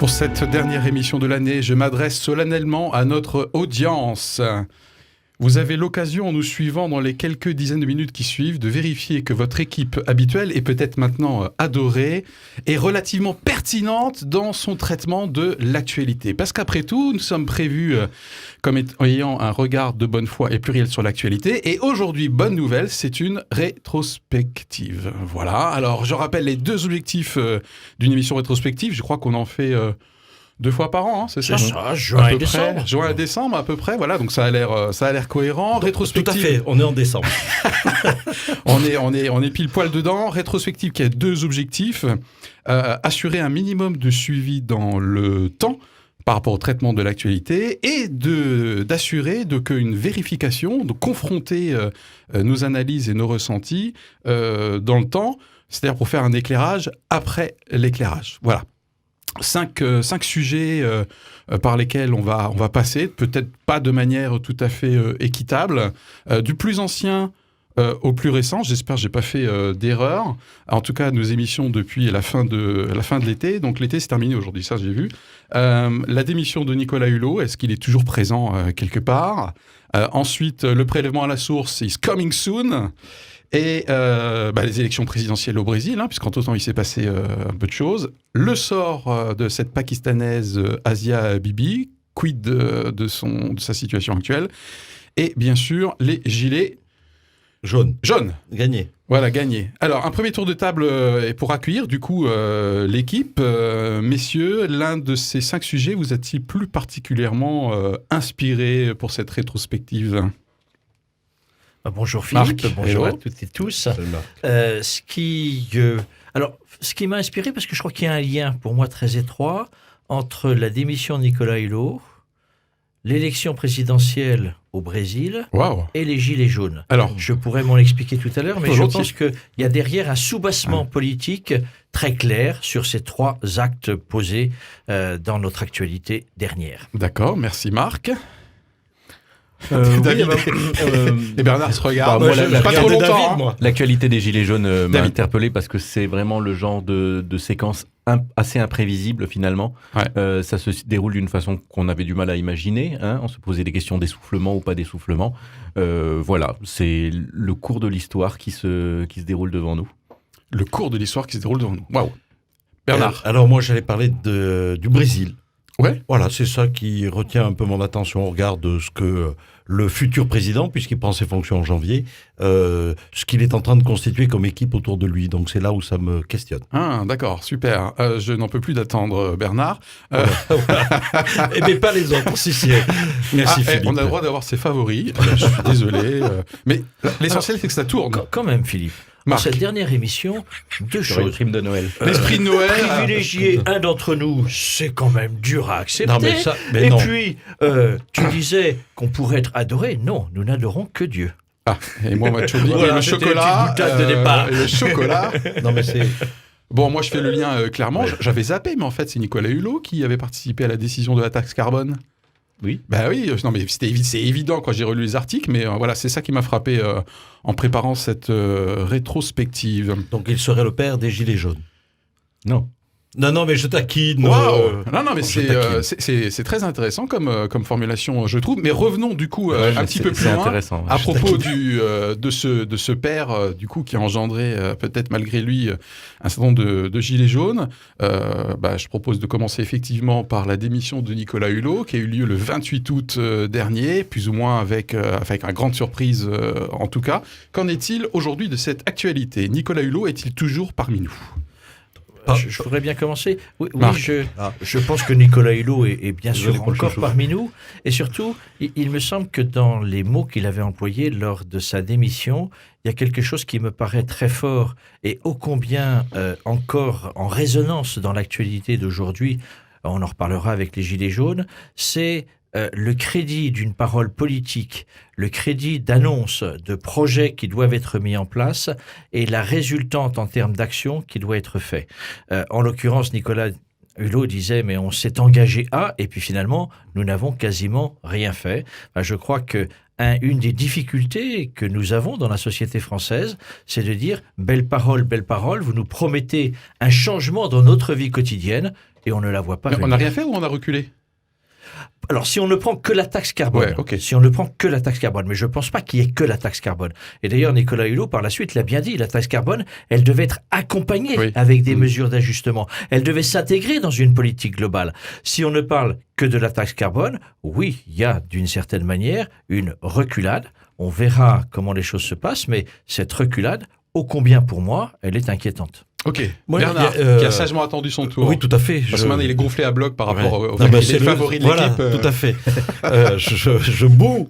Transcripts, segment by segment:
Pour cette dernière émission de l'année, je m'adresse solennellement à notre audience. Vous avez l'occasion, en nous suivant dans les quelques dizaines de minutes qui suivent, de vérifier que votre équipe habituelle, et peut-être maintenant adorée, est relativement pertinente dans son traitement de l'actualité. Parce qu'après tout, nous sommes prévus comme ayant un regard de bonne foi et pluriel sur l'actualité. Et aujourd'hui, bonne nouvelle, c'est une rétrospective. Voilà, alors je rappelle les deux objectifs d'une émission rétrospective. Je crois qu'on en fait... 2 fois par an, hein, c'est ça. Juin et décembre. Juin et décembre, à peu près. Voilà, donc ça a l'air cohérent. Rétrospective. Tout à fait. On est en décembre. on est pile poil dedans. Rétrospective qui a 2 objectifs assurer un minimum de suivi dans le temps par rapport au traitement de l'actualité et d'assurer qu'une vérification, de confronter nos analyses et nos ressentis dans le temps, c'est-à-dire pour faire un éclairage après l'éclairage. Voilà. 5 sujets par lesquels on va passer, peut-être pas de manière tout à fait équitable, du plus ancien au plus récent. J'espère que j'ai pas fait d'erreur. En tout cas, nos émissions depuis la fin de l'été. Donc l'été c'est terminé aujourd'hui, ça j'ai vu. La démission de Nicolas Hulot, est-ce qu'il est toujours présent quelque part? Ensuite, le prélèvement à la source is coming soon. Et les élections présidentielles au Brésil, puisqu'entre-temps il s'est passé un peu de choses. Le sort de cette Pakistanaise Asia Bibi, quid de sa situation actuelle. Et bien sûr, les gilets jaunes. Gagné. Voilà, gagné. Alors, un premier tour de table est pour accueillir, du coup, l'équipe. Messieurs, l'un de ces 5 sujets vous a-t-il plus particulièrement inspiré pour cette rétrospective ? Bonjour Philippe, Marc, bonjour à toutes et tous. Ce qui m'a inspiré, parce que je crois qu'il y a un lien pour moi très étroit entre la démission de Nicolas Hulot, l'élection présidentielle au Brésil et les Gilets jaunes. Alors, je pourrais m'en expliquer tout à l'heure, mais je pense qu'il y a derrière un soubassement politique très clair sur ces 3 actes posés dans notre actualité dernière. D'accord, merci Marc. David et Bernard se regardent. Pas trop longtemps. Moi. L'actualité des Gilets jaunes m'a interpellé parce que c'est vraiment le genre de séquence assez imprévisible finalement. Ouais. Ça se déroule d'une façon qu'on avait du mal à imaginer. On se posait des questions d'essoufflement ou pas d'essoufflement. Voilà, c'est le cours de l'histoire qui se déroule devant nous. Le cours de l'histoire qui se déroule devant nous. Waouh. Bernard. Alors moi j'allais parler du Brésil. Ouais. Voilà, c'est ça qui retient un peu mon attention au regard de ce que le futur président, puisqu'il prend ses fonctions en janvier, ce qu'il est en train de constituer comme équipe autour de lui. Donc c'est là où ça me questionne. Ah, d'accord, super. Je n'en peux plus d'attendre Bernard. Mais pas les autres, si. Merci Philippe. On a le droit d'avoir ses favoris. Je suis désolé. Mais l'essentiel, c'est que ça tourne. Quand même, Philippe. Dans cette dernière émission, 2 choses. L'esprit de Noël. L'esprit de Noël. Privilégier un d'entre nous, c'est quand même dur à accepter. Non, mais non. Puis, tu disais qu'on pourrait être adoré. Non, nous n'adorons que Dieu. Ah, et moi, on m'a toujours dit le chocolat. De départ. Le chocolat. Non, mais c'est... Bon, moi, je fais le lien clairement. Ouais. J'avais zappé, mais en fait, c'est Nicolas Hulot qui avait participé à la décision de la taxe carbone. Oui. Bah oui, non mais c'est évident quand j'ai relu les articles, mais voilà, c'est ça qui m'a frappé en préparant cette rétrospective. Donc il serait le père des Gilets jaunes. Non. Non, mais je taquine. Wow. Non, mais c'est très intéressant comme formulation, je trouve. Mais revenons du coup un petit peu plus loin à propos de ce père du coup qui a engendré peut-être malgré lui un certain nombre de gilets jaunes. Je propose de commencer effectivement par la démission de Nicolas Hulot qui a eu lieu le 28 août dernier, plus ou moins avec une grande surprise en tout cas. Qu'en est-il aujourd'hui de cette actualité? Nicolas Hulot est-il toujours parmi nous? Je voudrais bien commencer. Oui, je pense que Nicolas Hulot est bien sûr encore parmi nous. Et surtout, il me semble que dans les mots qu'il avait employés lors de sa démission, il y a quelque chose qui me paraît très fort et ô combien encore en résonance dans l'actualité d'aujourd'hui. On en reparlera avec les Gilets jaunes. C'est le crédit d'une parole politique, le crédit d'annonces, de projets qui doivent être mis en place et la résultante en termes d'action qui doit être fait. En l'occurrence, Nicolas Hulot disait, mais on s'est engagé à, et puis finalement, nous n'avons quasiment rien fait. Je crois que une des difficultés que nous avons dans la société française, c'est de dire, belle parole, vous nous promettez un changement dans notre vie quotidienne, et on ne la voit pas. On n'a rien fait ou on a reculé ? Alors, si on ne prend que la taxe carbone, si on ne prend que la taxe carbone, mais je ne pense pas qu'il y ait que la taxe carbone. Et d'ailleurs, Nicolas Hulot, par la suite, l'a bien dit, la taxe carbone, elle devait être accompagnée avec des mesures d'ajustement. Elle devait s'intégrer dans une politique globale. Si on ne parle que de la taxe carbone, oui, il y a d'une certaine manière une reculade. On verra comment les choses se passent, mais cette reculade, ô combien pour moi, elle est inquiétante. Ok, Bernard, qui a sagement attendu son tour. Oui, tout à fait. Parce que maintenant, il est gonflé à bloc par rapport au fait qu'il est le favori de l'équipe. Voilà, tout à fait. Je boue.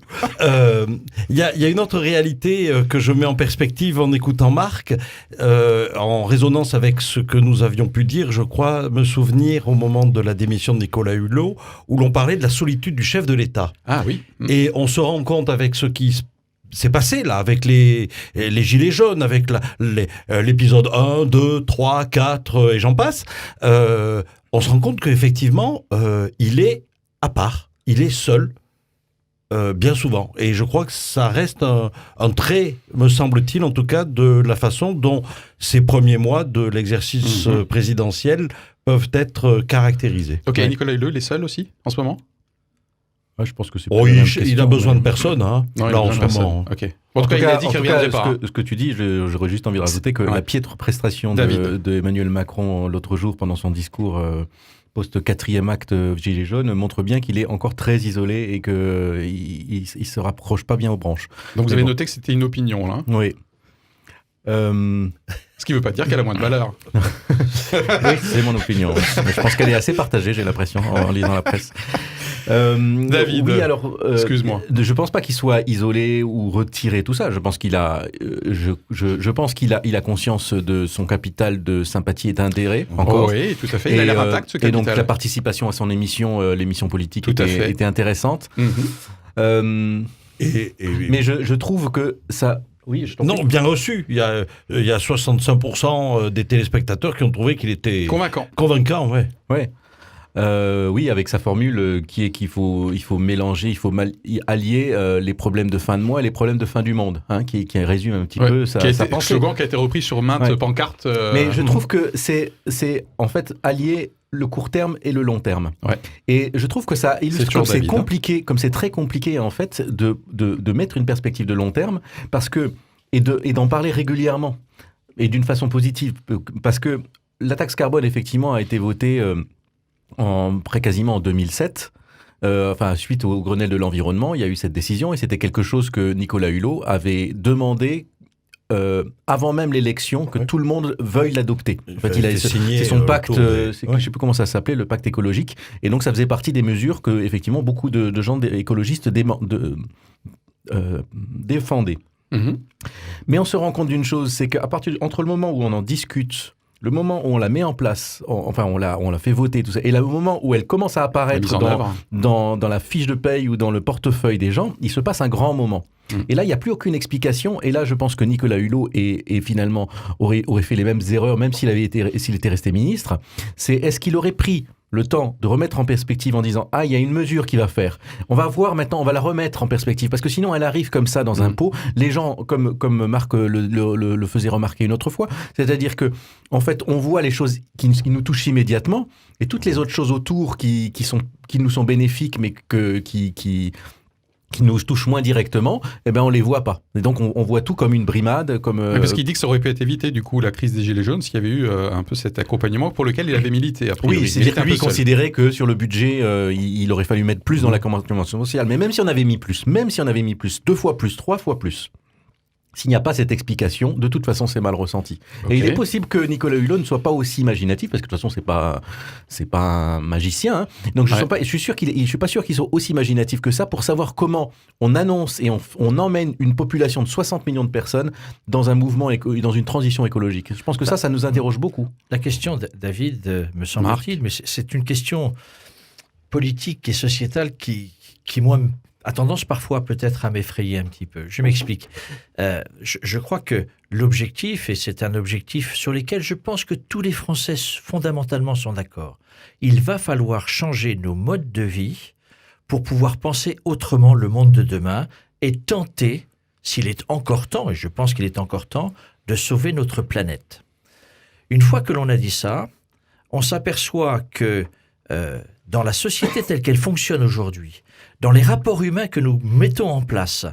Il y a une autre réalité que je mets en perspective en écoutant Marc, en résonance avec ce que nous avions pu dire, je crois me souvenir au moment de la démission de Nicolas Hulot, où l'on parlait de la solitude du chef de l'État. Ah oui. Et on se rend compte avec ce qui c'est passé là, avec les Gilets jaunes, avec l'épisode 1, 2, 3, 4 et j'en passe, on se rend compte qu'effectivement, il est à part, il est seul, bien souvent. Et je crois que ça reste un trait, me semble-t-il, en tout cas, de la façon dont ces premiers mois de l'exercice présidentiel peuvent être caractérisés. Ok, Nicolas Hulot, il est seul aussi, en ce moment ? Ouais, je pense que c'est il a besoin de personne, hein, non, là en ce moment. Okay. En tout cas, il a dit qu'il ne reviendrait pas. Ce que tu dis, j'aurais juste envie de rajouter que la piètre prestation de Emmanuel Macron l'autre jour pendant son discours post-4e acte Gilets jaunes montre bien qu'il est encore très isolé et qu'il ne se rapproche pas bien aux branches. Donc vous avez noté que c'était une opinion, là. Oui. Ce qui ne veut pas dire qu'elle a moins de valeur. Oui, c'est mon opinion. Mais je pense qu'elle est assez partagée, j'ai l'impression, en lisant la presse. David, oui, alors, excuse-moi. Je pense pas qu'il soit isolé ou retiré, tout ça. Je pense qu'il a, je pense qu'il a conscience de son capital de sympathie et d'intérêt. Encore. Oui, tout à fait. Il a l'air intact, ce capital. Et donc la participation à son émission, l'émission politique, était intéressante. Mm-hmm. Mais je trouve que ça. Oui, non, bien reçu. Il y a 65% des téléspectateurs qui ont trouvé qu'il était convaincant, ouais. Ouais. Oui, avec sa formule qui est qu'il faut mélanger, il faut allier les problèmes de fin de mois et les problèmes de fin du monde, hein, qui résume un petit peu sa pensée. Slogan qui a été repris sur maintes pancartes. Mais je trouve que c'est en fait allier le court terme et le long terme. Ouais. Et je trouve que ça illustre comme c'est compliqué, comme c'est très compliqué en fait de mettre une perspective de long terme parce que et d'en parler régulièrement et d'une façon positive parce que la taxe carbone effectivement a été votée quasiment en 2007. Suite au Grenelle de l'environnement, il y a eu cette décision et c'était quelque chose que Nicolas Hulot avait demandé avant même l'élection que tout le monde veuille l'adopter. En fait, c'est son pacte, je ne sais plus comment ça s'appelait, le pacte écologique. Et donc, ça faisait partie des mesures que, effectivement, beaucoup de gens écologistes défendaient. Mm-hmm. Mais on se rend compte d'une chose, c'est qu'entre le moment où on en discute, le moment où on la met en place, on la fait voter, tout ça, et le moment où elle commence à apparaître dans la fiche de paye ou dans le portefeuille des gens, il se passe un grand moment. Et là, il n'y a plus aucune explication. Et là, je pense que Nicolas Hulot finalement aurait fait les mêmes erreurs, même s'il était resté ministre. C'est est-ce qu'il aurait pris le temps de remettre en perspective en disant « Ah, il y a une mesure qui va faire. On va voir maintenant, on va la remettre en perspective. » Parce que sinon, elle arrive comme ça dans un pot. Les gens, comme Marc le faisait remarquer une autre fois, c'est-à-dire que en fait, on voit les choses qui nous touchent immédiatement et toutes les autres choses autour qui nous sont bénéfiques, mais qui nous touchent moins directement, eh ben on les voit pas. Et donc on voit tout comme une brimade, parce qu'il dit que ça aurait pu être évité du coup la crise des Gilets jaunes s'il y avait eu un peu cet accompagnement pour lequel il avait milité. Oui, c'est-à-dire que lui considérait que sur le budget, il aurait fallu mettre plus dans la convention sociale. Mais même si on avait mis plus, 2 fois plus, 3 fois plus. S'il n'y a pas cette explication, de toute façon, c'est mal ressenti. Okay. Et il est possible que Nicolas Hulot ne soit pas aussi imaginatif, parce que de toute façon, c'est pas un magicien. Hein. Donc, je suis pas sûr qu'il soit aussi imaginatif que ça pour savoir comment on annonce et on emmène une population de 60 millions de personnes dans un mouvement, dans une transition écologique. Je pense que ça nous interroge beaucoup. La question, David, me semble-t-il, mais c'est une question politique et sociétale qui moi, a tendance parfois peut-être à m'effrayer un petit peu. Je m'explique. Je crois que l'objectif, et c'est un objectif sur lequel je pense que tous les Français fondamentalement sont d'accord, il va falloir changer nos modes de vie pour pouvoir penser autrement le monde de demain et tenter, s'il est encore temps, et je pense qu'il est encore temps, de sauver notre planète. Une fois que l'on a dit ça, on s'aperçoit que dans la société telle qu'elle fonctionne aujourd'hui, dans les rapports humains que nous mettons en place,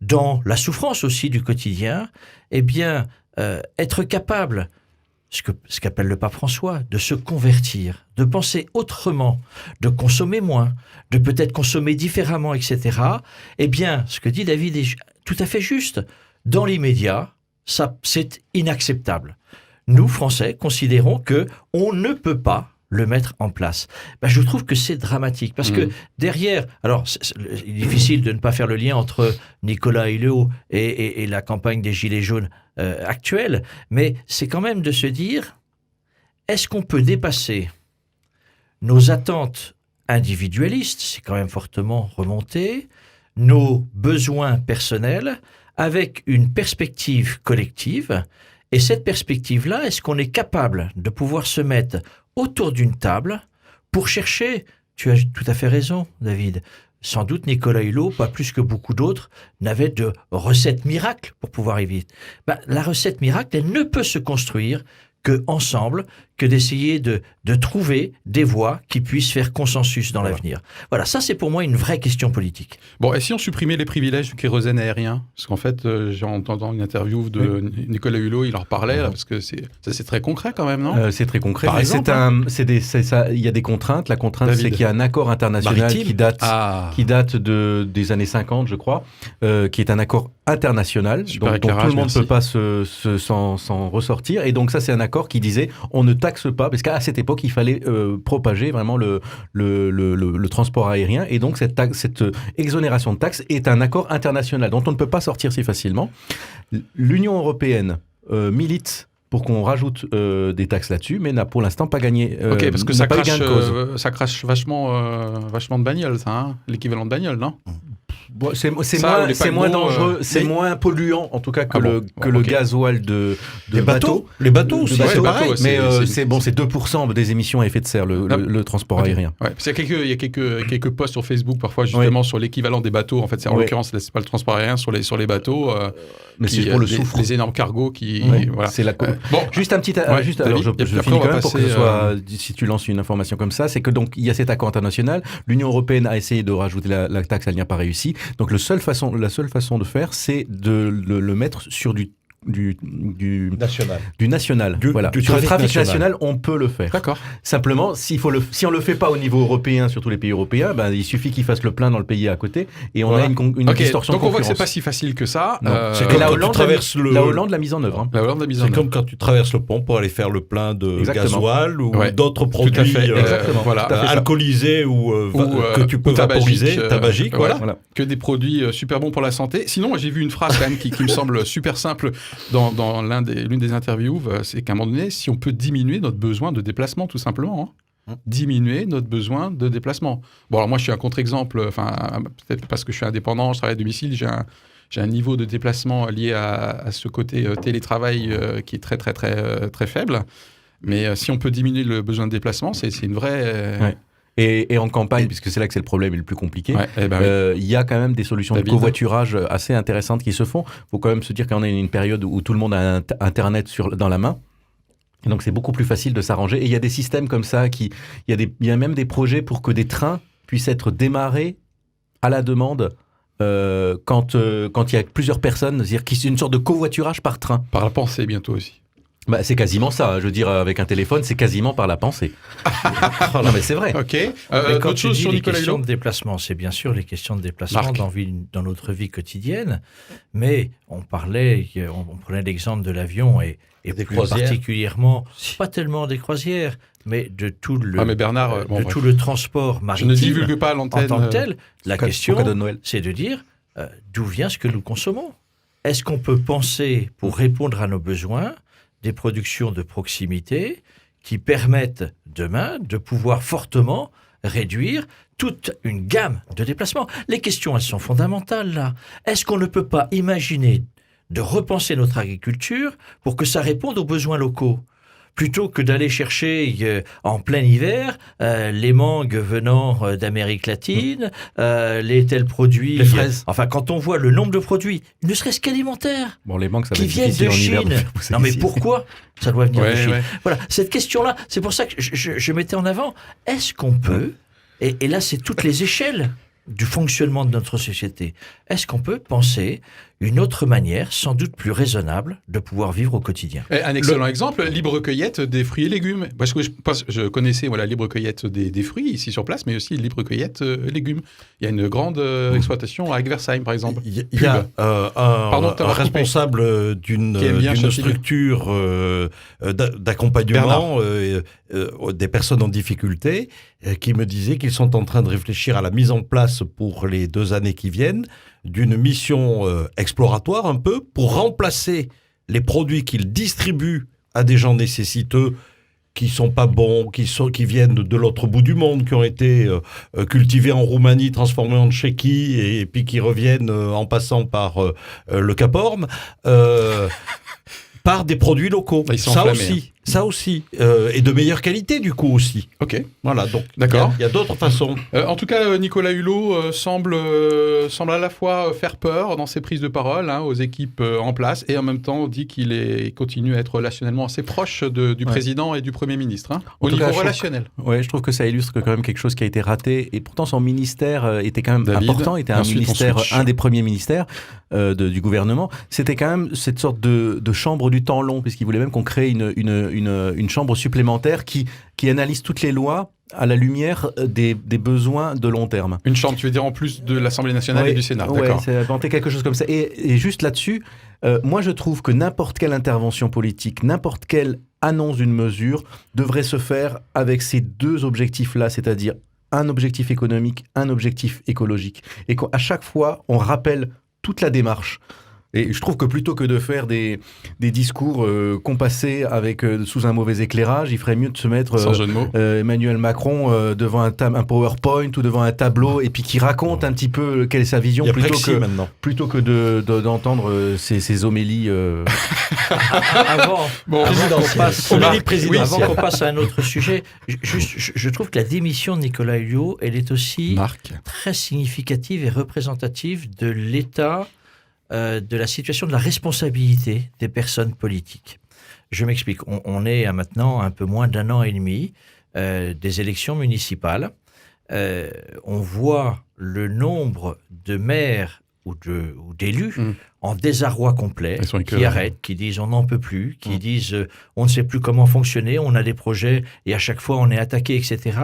dans la souffrance aussi du quotidien, eh bien, être capable, ce qu'appelle le pape François, de se convertir, de penser autrement, de consommer moins, de peut-être consommer différemment, etc. Eh bien, ce que dit David est tout à fait juste. Dans l'immédiat, ça, c'est inacceptable. Nous, Français, considérons que on ne peut pas le mettre en place. Je trouve que c'est dramatique parce que derrière, alors il est difficile de ne pas faire le lien entre Nicolas Hulot et la campagne des Gilets jaunes actuelle, mais c'est quand même de se dire, est-ce qu'on peut dépasser nos attentes individualistes, c'est quand même fortement remonté, nos besoins personnels avec une perspective collective, et cette perspective-là, est-ce qu'on est capable de pouvoir se mettre autour d'une table pour chercher, tu as tout à fait raison, David, sans doute Nicolas Hulot, pas plus que beaucoup d'autres, n'avait de recette miracle pour pouvoir y vivre. La recette miracle, elle ne peut se construire que ensemble, que d'essayer de trouver des voies qui puissent faire consensus dans l'avenir. Voilà, ça c'est pour moi une vraie question politique. Bon, et si on supprimait les privilèges du kérosène aérien ? Parce qu'en fait, j'ai entendu une interview de Nicolas Hulot, il en reparlait, là, parce que c'est très concret quand même, non ? C'est très concret. Par exemple, il y a des contraintes. La contrainte, c'est qu'il y a un accord international qui date des années 50, je crois, qui est un accord international, dont tout le monde ne peut pas s'en ressortir. Et donc ça, c'est un accord qui disait, on ne taxe pas, parce qu'à cette époque, il fallait propager vraiment le transport aérien. Et donc, cette exonération de taxes est un accord international dont on ne peut pas sortir si facilement. L'Union européenne milite pour qu'on rajoute des taxes là-dessus, mais n'a pour l'instant pas gagné. Ok, parce que ça crache vachement de bagnoles, ça, hein, l'équivalent de bagnole, non ? Bon, c'est moins dangereux, c'est moins polluant en tout cas que le gasoil de bateaux. Les bateaux aussi, c'est pareil. Mais c'est 2% des émissions à effet de serre, le transport aérien. Ouais, parce qu'il y a quelques posts sur Facebook parfois justement sur l'équivalent des bateaux. En fait, en l'occurrence, c'est pas le transport aérien sur les bateaux. Mais c'est pour le soufre. Les énormes cargos qui. Voilà. C'est la. Bon, juste un petit. Alors je finis quand même pour que ce soit. Si tu lances une information comme ça, c'est que donc il y a cet accord international. L'Union européenne a essayé de rajouter la taxe, elle n'y a pas réussi. Donc la seule façon de faire, c'est de le mettre sur du national. Du national. Sur le trafic national, on peut le faire. D'accord. Simplement, si on le fait pas au niveau européen, sur tous les pays européens, il suffit qu'ils fassent le plein dans le pays à côté et on a une distorsion. Donc on voit que c'est pas si facile que ça. C'est comme la Hollande l'a mise en œuvre. La Hollande l'a mise en œuvre. C'est comme quand tu traverses le pont pour aller faire le plein de gasoil ou d'autres produits alcoolisés ou que tu peux vaporiser, tabagiques. Voilà. Que des produits super bons pour la santé. Sinon, j'ai vu une phrase quand même qui me semble super simple dans l'une des interviews, c'est qu'à un moment donné, si on peut diminuer notre besoin de déplacement, tout simplement. Diminuer notre besoin de déplacement. Bon, alors moi, je suis un contre-exemple, peut-être parce que je suis indépendant, je travaille à domicile, j'ai un niveau de déplacement lié à ce côté télétravail qui est très, très, très, très faible. Mais si on peut diminuer le besoin de déplacement, c'est une vraie... Et en campagne, puisque c'est là que c'est le problème le plus compliqué, il y a quand même des solutions de covoiturage assez intéressantes qui se font. Il faut quand même se dire qu'on est une période où tout le monde a Internet dans la main. Et donc c'est beaucoup plus facile de s'arranger. Et il y a des systèmes comme ça, il y a même des projets pour que des trains puissent être démarrés à la demande quand il y a plusieurs personnes, c'est-à-dire qu'il y a une sorte de covoiturage par train. Par la pensée bientôt aussi. C'est quasiment ça, je veux dire, avec un téléphone, c'est quasiment par la pensée. Non, mais c'est vrai. Ok. Quand tu dis les questions de déplacement, c'est bien sûr les questions de déplacement dans notre vie quotidienne, mais on prenait l'exemple de l'avion et des plus croisières. Particulièrement, pas tellement des croisières, mais de tout le transport maritime. Je ne divulgue pas à l'antenne. En tant que tel, la question, c'est de dire d'où vient ce que nous consommons. Est-ce qu'on peut penser, pour répondre à nos besoins, des productions de proximité qui permettent demain de pouvoir fortement réduire toute une gamme de déplacements. Les questions, elles sont fondamentales là. Est-ce qu'on ne peut pas imaginer de repenser notre agriculture pour que ça réponde aux besoins locaux ? plutôt que d'aller chercher en plein hiver les mangues venant d'Amérique latine, les tels produits... Les fraises. Enfin, quand on voit le nombre de produits, ne serait-ce qu'alimentaires, Bon, les mangues, ça va qui être viennent difficile de en hiver Chine. pousser Non, mais ici. pourquoi ça doit venir de Chine? Ouais. Voilà, cette question-là, c'est pour ça que je mettais en avant, est-ce qu'on peut, et là c'est toutes les échelles du fonctionnement de notre société, est-ce qu'on peut penser une autre manière, sans doute plus raisonnable, de pouvoir vivre au quotidien? Un excellent exemple, libre cueillette des fruits et légumes. Parce que je connaissais libre cueillette des fruits ici sur place, mais aussi libre cueillette légumes. Il y a une grande exploitation à Versailles, par exemple. Il y a un responsable d'une structure d'accompagnement des personnes en difficulté qui me disait qu'ils sont en train de réfléchir à la mise en place pour les 2 années qui viennent d'une mission exploratoire un peu pour remplacer les produits qu'ils distribuent à des gens nécessiteux qui sont pas bons, qui viennent de l'autre bout du monde, qui ont été cultivés en Roumanie, transformés en Tchéquie et puis qui reviennent en passant par le Cap Horn, par des produits locaux. Ça aussi. Et de meilleure qualité, du coup, aussi. Ok. Voilà, donc d'accord. Il y a d'autres façons. En tout cas, Nicolas Hulot semble à la fois faire peur dans ses prises de parole aux équipes en place et en même temps dit qu'il continue à être relationnellement assez proche du président et du Premier ministre, au niveau relationnel. Je trouve que ça illustre quand même quelque chose qui a été raté et pourtant son ministère était quand même important, était un des premiers ministères du gouvernement. C'était quand même cette sorte de chambre du temps long, puisqu'il voulait même qu'on crée une chambre supplémentaire qui analyse toutes les lois à la lumière des besoins de long terme. Une chambre, tu veux dire, en plus de l'Assemblée nationale et du Sénat, d'accord. C'est inventé quelque chose comme ça. Et juste là-dessus, moi je trouve que n'importe quelle intervention politique, n'importe quelle annonce d'une mesure devrait se faire avec ces 2 objectifs-là, c'est-à-dire un objectif économique, un objectif écologique. Et qu'à chaque fois, on rappelle toute la démarche. Et je trouve que plutôt que de faire des discours compassés sous un mauvais éclairage, il ferait mieux de se mettre sans jeu de mots. Emmanuel Macron devant un PowerPoint ou devant un tableau et puis qui raconte un petit peu quelle est sa vision plutôt que d'entendre ces homélies. Avant qu'on passe à un autre sujet, je trouve que la démission de Nicolas Hulot, elle est aussi très significative et représentative de l'état de la situation de la responsabilité des personnes politiques. Je m'explique. On est à maintenant un peu moins d'1 an et demi des élections municipales. On voit le nombre de maires ou d'élus en désarroi complet, qui arrêtent, qui disent on n'en peut plus, qui disent on ne sait plus comment fonctionner, on a des projets et à chaque fois on est attaqué, etc.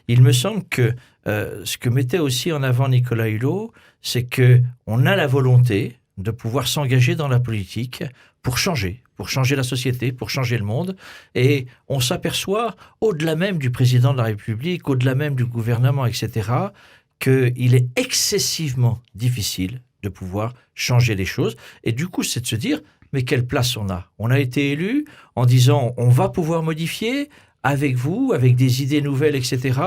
Il me semble que ce que mettait aussi en avant Nicolas Hulot, c'est qu'on a la volonté de pouvoir s'engager dans la politique pour changer la société, pour changer le monde. Et on s'aperçoit, au-delà même du président de la République, au-delà même du gouvernement, etc., qu'il est excessivement difficile de pouvoir changer les choses. Et du coup, c'est de se dire, mais quelle place on a ? On a été élu en disant, on va pouvoir modifier avec vous, avec des idées nouvelles, etc.,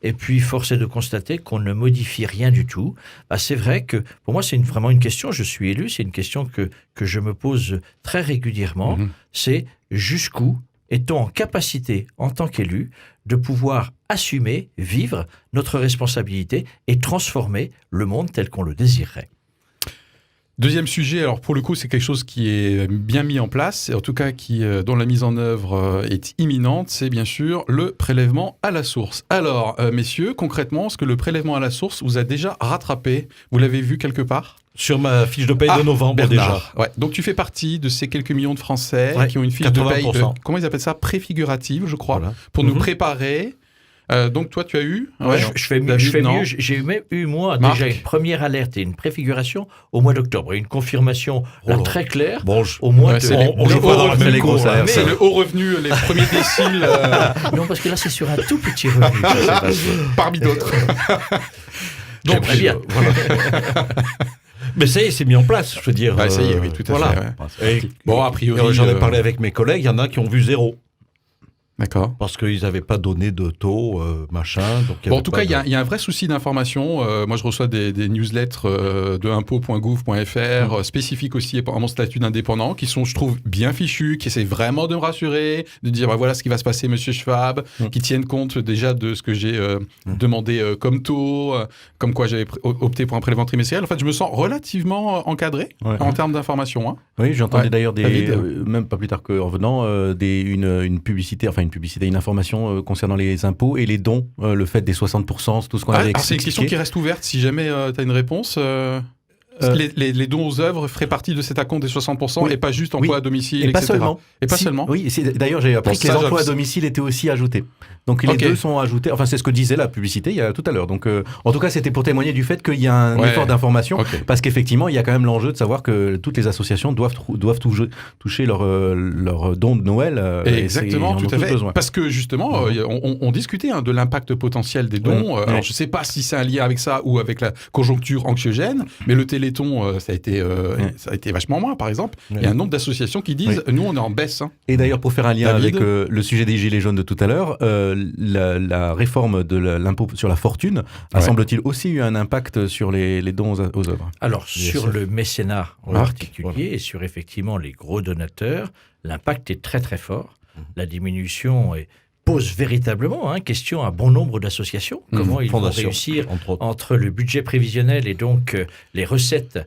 et puis, force est de constater qu'on ne modifie rien du tout. C'est vrai que, pour moi, c'est vraiment une question, je suis élu, c'est une question que je me pose très régulièrement, c'est jusqu'où est-on en capacité, en tant qu'élu, de pouvoir assumer, vivre notre responsabilité et transformer le monde tel qu'on le désirerait. Deuxième sujet, alors pour le coup, c'est quelque chose qui est bien mis en place, et en tout cas dont la mise en œuvre est imminente, c'est bien sûr le prélèvement à la source. Alors, messieurs, concrètement, est-ce que le prélèvement à la source vous a déjà rattrapé ? Vous l'avez vu quelque part ? Sur ma fiche de paye de novembre, Bernard, déjà. Ouais. Donc tu fais partie de ces quelques millions de Français qui ont une fiche 80%. De paye, comment ils appellent ça ? Préfigurative, je crois, pour nous préparer. Donc toi, tu as eu je fais mieux. J'ai même eu, moi, déjà une première alerte et une préfiguration au mois d'octobre. Et une confirmation très claire au mois de... C'est le haut revenu, les premiers déciles. Non, parce que là, c'est sur un tout petit revenu. Parmi d'autres. Donc, très bien. Voilà. Mais ça y est, c'est mis en place, je veux dire. Ça y est, oui, tout à fait. Ouais. Bon, a priori, j'en ai parlé avec mes collègues, il y en a qui ont vu 0. D'accord. Parce qu'ils n'avaient pas donné de taux, machin. Donc en tout cas, il y a un vrai souci d'information. Moi, je reçois des newsletters de impôts.gouv.fr spécifiques aussi à mon statut d'indépendant, qui sont, je trouve, bien fichus, qui essaient vraiment de me rassurer, de dire voilà ce qui va se passer, monsieur Schwab, qui tiennent compte déjà de ce que j'ai demandé comme taux, comme quoi j'avais opté pour un prélèvement trimestriel. En fait, je me sens relativement encadré en termes d'information. Hein. Oui, j'entendais d'ailleurs même pas plus tard qu'en venant, une publicité, une information concernant les impôts et les dons, le fait des 60%, tout ce qu'on avait expliqué. C'est une question qui reste ouverte si jamais tu as une réponse. Les dons aux œuvres feraient partie de cet acompte des 60% et pas juste emploi à domicile, et etc. pas seulement. Et pas seulement. Oui, d'ailleurs j'ai appris que les emplois à domicile étaient aussi ajoutés. Donc les deux sont ajoutés. Enfin, c'est ce que disait la publicité il y a tout à l'heure. Donc, en tout cas, c'était pour témoigner du fait qu'il y a un effort d'information, parce qu'effectivement, il y a quand même l'enjeu de savoir que toutes les associations doivent toucher leur don de Noël. Exactement, tout à fait. Parce que justement, on discutait de l'impact potentiel des dons. Alors, je ne sais pas si c'est un lien avec ça ou avec la conjoncture anxiogène, mais le Téléthon, ça a été vachement moins, par exemple. Il y a un nombre d'associations qui disent nous, on est en baisse. Hein. Et d'ailleurs, pour faire un lien avec le sujet des Gilets jaunes de tout à l'heure, la réforme de l'impôt sur la fortune a, semble-t-il, aussi eu un impact sur les dons aux œuvres. Alors, sur le mécénat en particulier et sur effectivement les gros donateurs, l'impact est très très fort. La diminution pose véritablement question à bon nombre d'associations. Comment ils vont réussir entre le budget prévisionnel et donc les recettes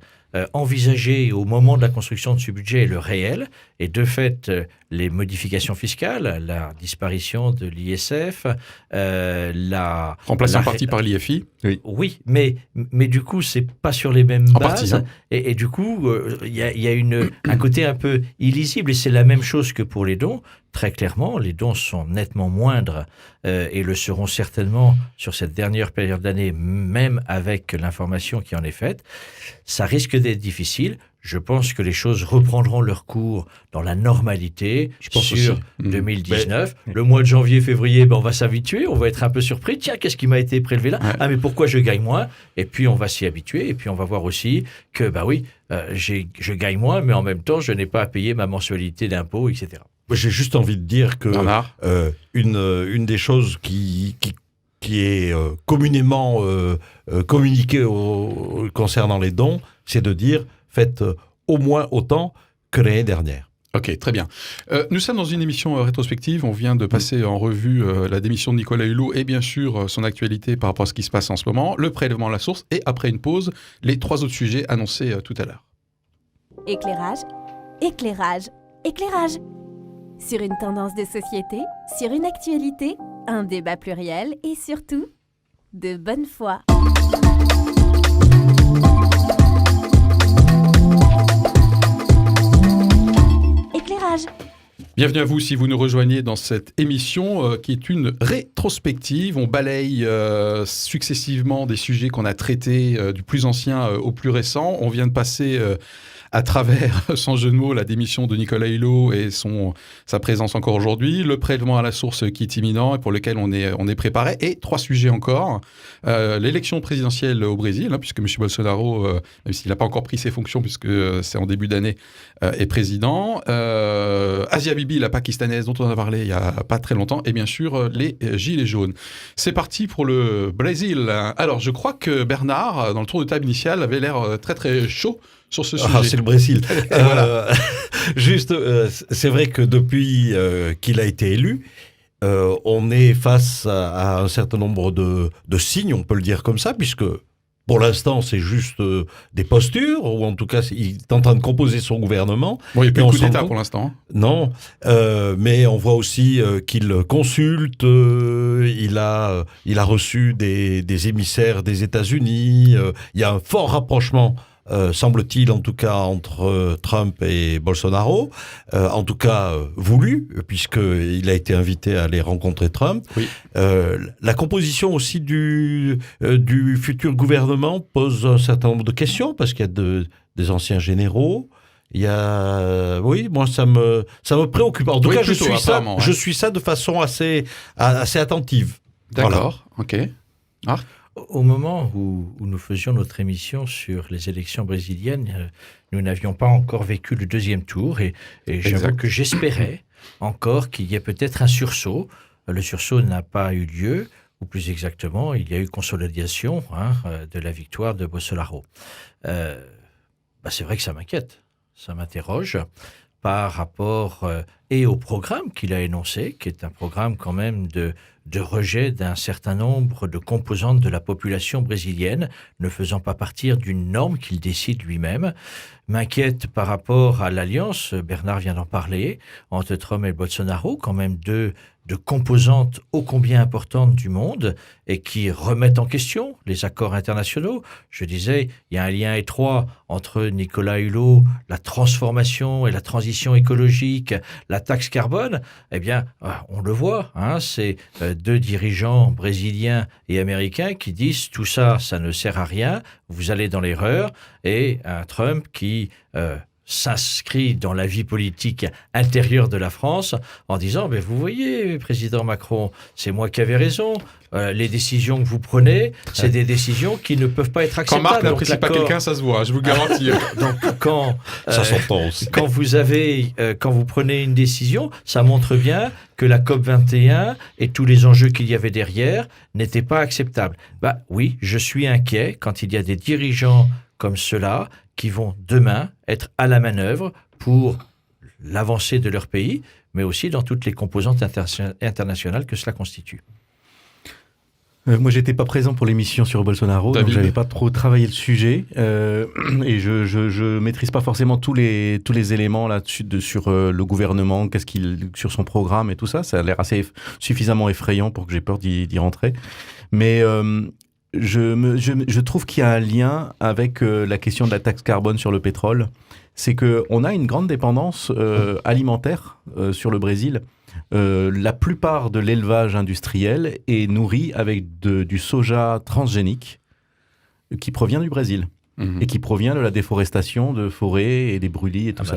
envisagées au moment de la construction de ce budget et le réel, et de fait les modifications fiscales, la disparition de l'ISF, remplacé en partie par l'IFI. Oui, mais du coup c'est pas sur les mêmes bases, et du coup il y a un côté un peu illisible, et c'est la même chose que pour les dons. Très clairement, les dons sont nettement moindres et le seront certainement sur cette dernière période d'année, même avec l'information qui en est faite. Ça risque d'être difficile. Je pense que les choses reprendront leur cours dans la normalité sur 2019. Le mois de janvier, février, on va s'habituer, on va être un peu surpris. Tiens, qu'est-ce qui m'a été prélevé là ? Ah, mais pourquoi je gagne moins ? Et puis, on va s'y habituer. Et puis, on va voir aussi que, je gagne moins, mais en même temps, je n'ai pas à payer ma mensualité d'impôt, etc. J'ai juste envie de dire que une des choses qui est communément communiquée concernant les dons, c'est de dire faites au moins autant que l'année dernière. Ok, très bien. Nous sommes dans une émission rétrospective. On vient de passer en revue la démission de Nicolas Hulot et bien sûr son actualité par rapport à ce qui se passe en ce moment, le prélèvement à la source et après une pause, les 3 autres sujets annoncés tout à l'heure. Éclairage, éclairage, éclairage. Sur une tendance de société, sur une actualité, un débat pluriel et surtout, de bonne foi. Éclairage. Bienvenue à vous si vous nous rejoignez dans cette émission qui est une rétrospective. On balaye successivement des sujets qu'on a traités du plus ancien au plus récent. On vient de passer à travers, sans jeu de mots, la démission de Nicolas Hulot et sa présence encore aujourd'hui, le prélèvement à la source qui est imminent et pour lequel on est préparé, et 3 sujets encore. L'élection présidentielle au Brésil, puisque M. Bolsonaro, même s'il n'a pas encore pris ses fonctions, puisque c'est en début d'année, est président. Asia Bibi, la pakistanaise dont on a parlé il n'y a pas très longtemps, et bien sûr les Gilets jaunes. C'est parti pour le Brésil. Alors, je crois que Bernard, dans le tour de table initial, avait l'air très très chaud sur ce sujet. C'est le Brésil. Voilà. Juste, c'est vrai que depuis qu'il a été élu, on est face à un certain nombre de signes, on peut le dire comme ça, puisque pour l'instant, c'est juste des postures, ou en tout cas, il est en train de composer son gouvernement. Bon, il n'y a plus de coup d'État pour l'instant. Non, mais on voit aussi qu'il consulte, il a reçu des émissaires des États-Unis, il y a un fort rapprochement, semble-t-il en tout cas, entre Trump et Bolsonaro, en tout cas voulu, puisqu'il a été invité à aller rencontrer Trump. Oui. La composition aussi du futur gouvernement pose un certain nombre de questions, parce qu'il y a des anciens généraux. Il y a, oui, moi ça me préoccupe. En tout cas, je suis ça de façon assez attentive. D'accord, voilà. Ok. Au moment où nous faisions notre émission sur les élections brésiliennes, nous n'avions pas encore vécu le 2e tour, et j'avoue que j'espérais encore qu'il y ait peut-être un sursaut. Le sursaut n'a pas eu lieu, ou plus exactement, il y a eu consolidation de la victoire de Bolsonaro. C'est vrai que ça m'inquiète, ça m'interroge par rapport et au programme qu'il a énoncé, qui est un programme quand même de rejet d'un certain nombre de composantes de la population brésilienne, ne faisant pas partir d'une norme qu'il décide lui-même. M'inquiète par rapport à l'alliance, Bernard vient d'en parler, entre Trump et Bolsonaro, quand même deux composantes ô combien importantes du monde et qui remettent en question les accords internationaux. Je disais, il y a un lien étroit entre Nicolas Hulot, la transformation et la transition écologique, la taxe carbone. Eh bien, on le voit, c'est deux dirigeants brésiliens et américains qui disent tout ça, ça ne sert à rien, vous allez dans l'erreur, et un Trump qui s'inscrit dans la vie politique intérieure de la France en disant « Vous voyez, président Macron, c'est moi qui avais raison. Les décisions que vous prenez, c'est des décisions qui ne peuvent pas être acceptables. » Quand Marc n'apprécie pas quelqu'un, ça se voit, je vous garantis. Donc quand ça s'entend aussi. Quand vous prenez une décision, ça montre bien que la COP21 et tous les enjeux qu'il y avait derrière n'étaient pas acceptables. Oui, je suis inquiet quand il y a des dirigeants comme ceux-là qui vont demain être à la manœuvre pour l'avancée de leur pays, mais aussi dans toutes les composantes internationales que cela constitue. Moi, j'étais pas présent pour l'émission sur Bolsonaro, donc j'avais pas trop travaillé le sujet, et je maîtrise pas forcément tous les éléments là-dessus sur le gouvernement, sur son programme et tout ça. Ça a l'air assez suffisamment effrayant pour que j'ai peur d'y rentrer. Mais je trouve qu'il y a un lien avec la question de la taxe carbone sur le pétrole. C'est qu'on a une grande dépendance alimentaire sur le Brésil. La plupart de l'élevage industriel est nourri avec du soja transgénique qui provient du Brésil. Et qui provient de la déforestation de forêts et des brûlis et tout ça.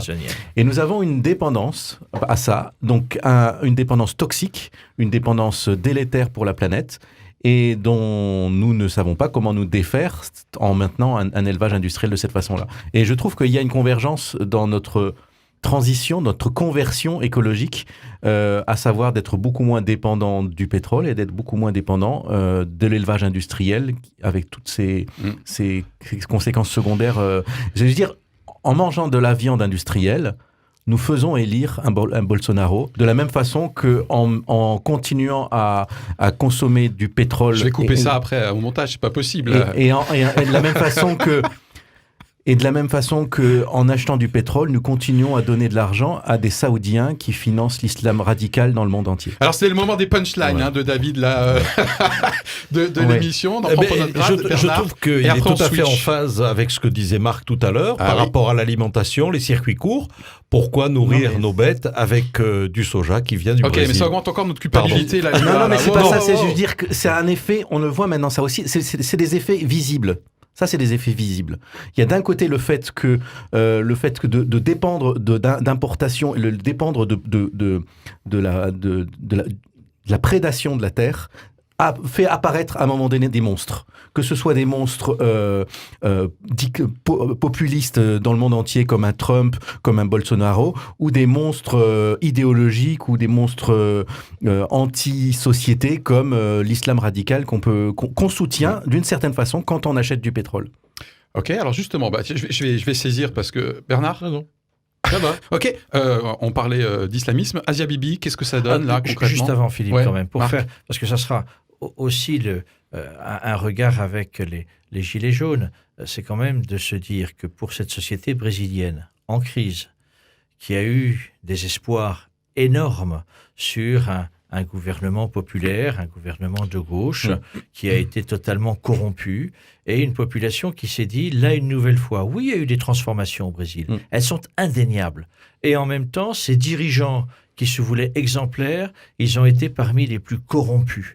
Et nous avons une dépendance à ça, donc une dépendance toxique, une dépendance délétère pour la planète, et dont nous ne savons pas comment nous défaire en maintenant un élevage industriel de cette façon-là. Et je trouve qu'il y a une convergence dans notre transition, notre conversion écologique, à savoir d'être beaucoup moins dépendant du pétrole et d'être beaucoup moins dépendant de l'élevage industriel avec toutes ces conséquences secondaires. Je veux dire, en mangeant de la viande industrielle, nous faisons élire un Bolsonaro de la même façon qu'en continuant à consommer du pétrole. Je vais couper ça après au montage, c'est pas possible. Et de la même façon que... Et de la même façon qu'en achetant du pétrole, nous continuons à donner de l'argent à des Saoudiens qui financent l'islam radical dans le monde entier. Alors c'est le moment des punchlines de David de l'émission. Je trouve qu'il est tout à fait en phase avec ce que disait Marc tout à l'heure par rapport à l'alimentation, les circuits courts. Pourquoi nourrir nos bêtes avec du soja qui vient du Brésil ? Ok, mais ça augmente encore notre culpabilité. Non, mais c'est pas ça. Je veux dire que c'est un effet, on le voit maintenant, ça aussi, c'est des effets visibles. Ça, c'est des effets visibles. Il y a d'un côté le fait que de dépendre d'importation et le dépendre de la prédation de la terre a fait apparaître à un moment donné des monstres. Que ce soit des monstres populistes dans le monde entier comme un Trump, comme un Bolsonaro, ou des monstres idéologiques ou des monstres anti-société comme l'islam radical qu'on soutient d'une certaine façon quand on achète du pétrole. Ok, alors justement, je vais saisir parce que... Bernard ? Non. Ça va. Ok, on parlait d'islamisme. Asia Bibi, qu'est-ce que ça donne là concrètement ? Juste avant Philippe quand même, parce que ça sera aussi un regard avec les Gilets jaunes. C'est quand même de se dire que pour cette société brésilienne en crise, qui a eu des espoirs énormes sur un gouvernement populaire, un gouvernement de gauche, qui a été totalement corrompu, et une population qui s'est dit, là une nouvelle fois, oui, il y a eu des transformations au Brésil, elles sont indéniables. Et en même temps, ces dirigeants qui se voulaient exemplaires, ils ont été parmi les plus corrompus.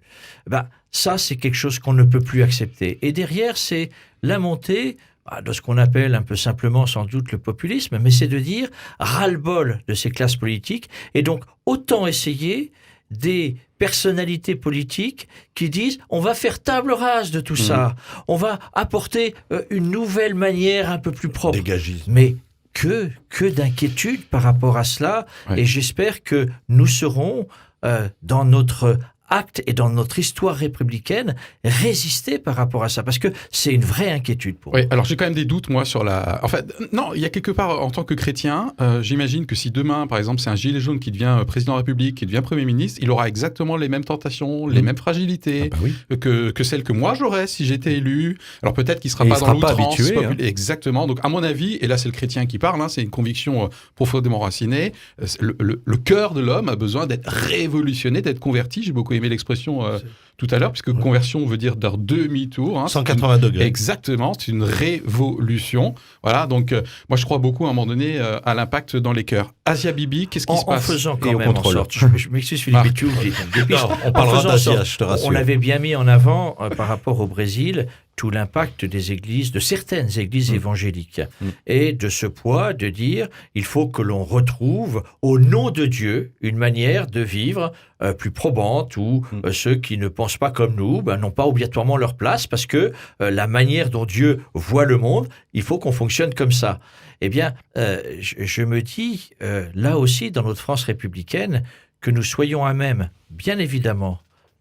Ça, c'est quelque chose qu'on ne peut plus accepter. Et derrière, c'est la montée de ce qu'on appelle un peu simplement sans doute le populisme, mais c'est de dire ras-le-bol de ces classes politiques, et donc autant essayer des personnalités politiques qui disent on va faire table rase de tout ça, on va apporter une nouvelle manière un peu plus propre. Dégagisme. Mais que d'inquiétude par rapport à cela. Ouais. Et j'espère que nous serons, dans notre acte et dans notre histoire républicaine, résister par rapport à ça, parce que c'est une vraie inquiétude pour nous. Alors j'ai quand même des doutes, moi, sur la... En fait, non, il y a quelque part, en tant que chrétien, j'imagine que si demain, par exemple, c'est un gilet jaune qui devient président de la République, qui devient Premier ministre, il aura exactement les mêmes tentations, les mêmes fragilités que celles que moi j'aurais si j'étais élu. Alors peut-être qu'il ne sera pas dans l'outrance. Exactement. Donc à mon avis, et là c'est le chrétien qui parle, c'est une conviction profondément racinée, le cœur de l'homme a besoin d'être révolutionné, d'être converti. J'ai beaucoup aimé l'expression tout à l'heure, puisque conversion veut dire d'un demi-tour. 180 degrés. Exactement, c'est une révolution. Voilà, donc moi je crois beaucoup à un moment donné à l'impact dans les cœurs. Asia Bibi, qu'est-ce qui se passe? En faisant quand même en sorte, je m'excuse Philippe, on parlera d'Asia, je te rassure. On avait bien mis en avant, par rapport au Brésil, tout l'impact des églises, de certaines églises évangéliques. Et de ce poids de dire, il faut que l'on retrouve, au nom de Dieu, une manière de vivre plus probante, où ceux qui ne pensent pas comme nous n'ont pas obligatoirement leur place, parce que la manière dont Dieu voit le monde, il faut qu'on fonctionne comme ça. Eh bien, je me dis, là aussi, dans notre France républicaine, que nous soyons à même, bien évidemment,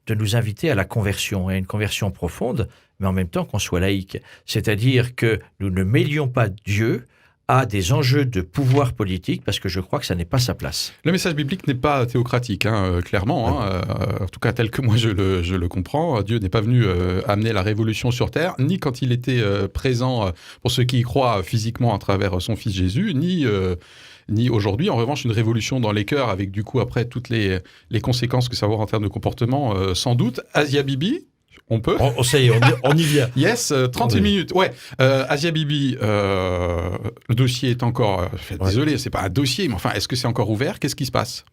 de nous inviter à la conversion, et à une conversion profonde, mais en même temps qu'on soit laïque. C'est-à-dire que nous ne mêlions pas Dieu à des enjeux de pouvoir politique, parce que je crois que ça n'est pas sa place. Le message biblique n'est pas théocratique, clairement. En tout cas, tel que moi je le comprends. Dieu n'est pas venu amener la révolution sur Terre, ni quand il était présent pour ceux qui y croient physiquement à travers son Fils Jésus, ni aujourd'hui. En revanche, une révolution dans les cœurs, avec du coup après toutes les conséquences que ça va avoir en termes de comportement, sans doute. Asia Bibi, on peut. Ça y est, on y vient. Yes, 38 minutes. Ouais, Asia Bibi, le dossier est encore... Désolé, c'est pas un dossier, mais enfin, est-ce que c'est encore ouvert? Qu'est-ce qui se passe?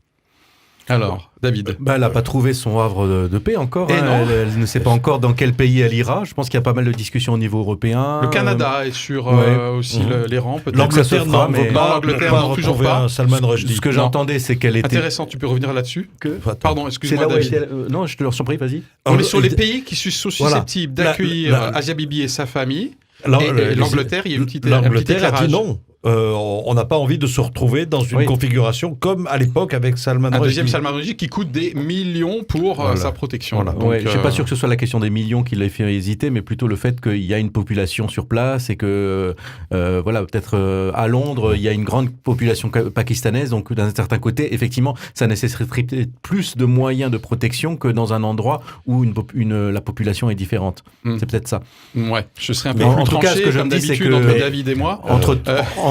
Alors, David. Elle n'a pas trouvé son havre de paix encore. Elle ne sait pas encore dans quel pays elle ira. Je pense qu'il y a pas mal de discussions au niveau européen. Le Canada est sur aussi les rangs, peut-être. L'Angleterre, l'Angleterre, non, toujours pas. Salman Rushdie. Ce que j'entendais, c'est qu'elle était... Intéressant, tu peux revenir là-dessus? Pardon, excuse-moi, David. Non, je te le prie, vas-y. On est sur les pays qui sont susceptibles d'accueillir Asia Bibi et sa famille. Et l'Angleterre, il y a un petit éclairage. L'Angleterre a dit non. On n'a pas envie de se retrouver dans une configuration comme à l'époque avec Salman Rushdie. Un deuxième Salman Rushdie qui coûte des millions pour sa protection. Voilà. Donc, je ne suis pas sûr que ce soit la question des millions qui l'ait fait hésiter, mais plutôt le fait qu'il y a une population sur place et que, peut-être à Londres, il y a une grande population pakistanaise. Donc, d'un certain côté, effectivement, ça nécessiterait plus de moyens de protection que dans un endroit où la population est différente. C'est peut-être ça. Ouais, je serais un peu plus tranché, comme d'habitude, entre David et moi.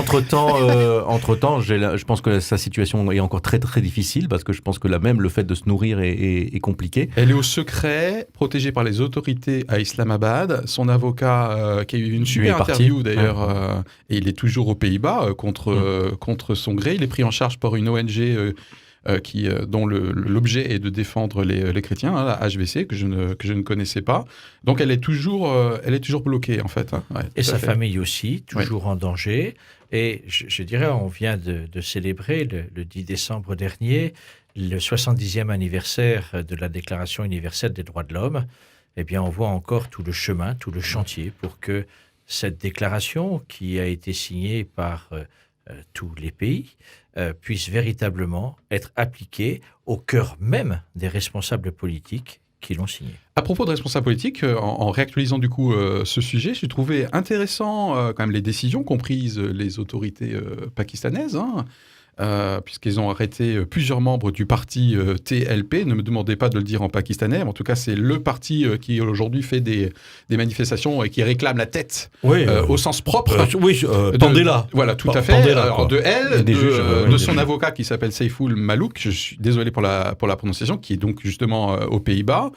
Entre-temps, je pense que sa situation est encore très très difficile, parce que je pense que même le fait de se nourrir est compliqué. Elle est au secret, protégée par les autorités à Islamabad. Son avocat, qui a eu une super interview d'ailleurs, et il est toujours aux Pays-Bas contre son gré. Il est pris en charge par une ONG dont l'objet est de défendre les chrétiens, la HVC, que je ne connaissais pas. Donc elle est toujours bloquée en fait. Et sa famille aussi, toujours en danger. Et je dirais, on vient de célébrer le 10 décembre dernier le 70e anniversaire de la Déclaration universelle des droits de l'homme. Eh bien, on voit encore tout le chemin, tout le chantier pour que cette déclaration, qui a été signée par tous les pays, puisse véritablement être appliquée au cœur même des responsables politiques qui l'ont signé. À propos de responsables politiques, en réactualisant du coup ce sujet, j'ai trouvé intéressant quand même les décisions qu'ont prises les autorités pakistanaises, puisqu'ils ont arrêté plusieurs membres du parti TLP. Ne me demandez pas de le dire en pakistanais, mais en tout cas c'est le parti qui aujourd'hui fait des manifestations et qui réclame la tête au sens propre. Pendez-la. Voilà, tout à fait. Alors, de elle, de son avocat qui s'appelle Saiful Malouk, je suis désolé pour la prononciation, qui est donc justement aux Pays-Bas.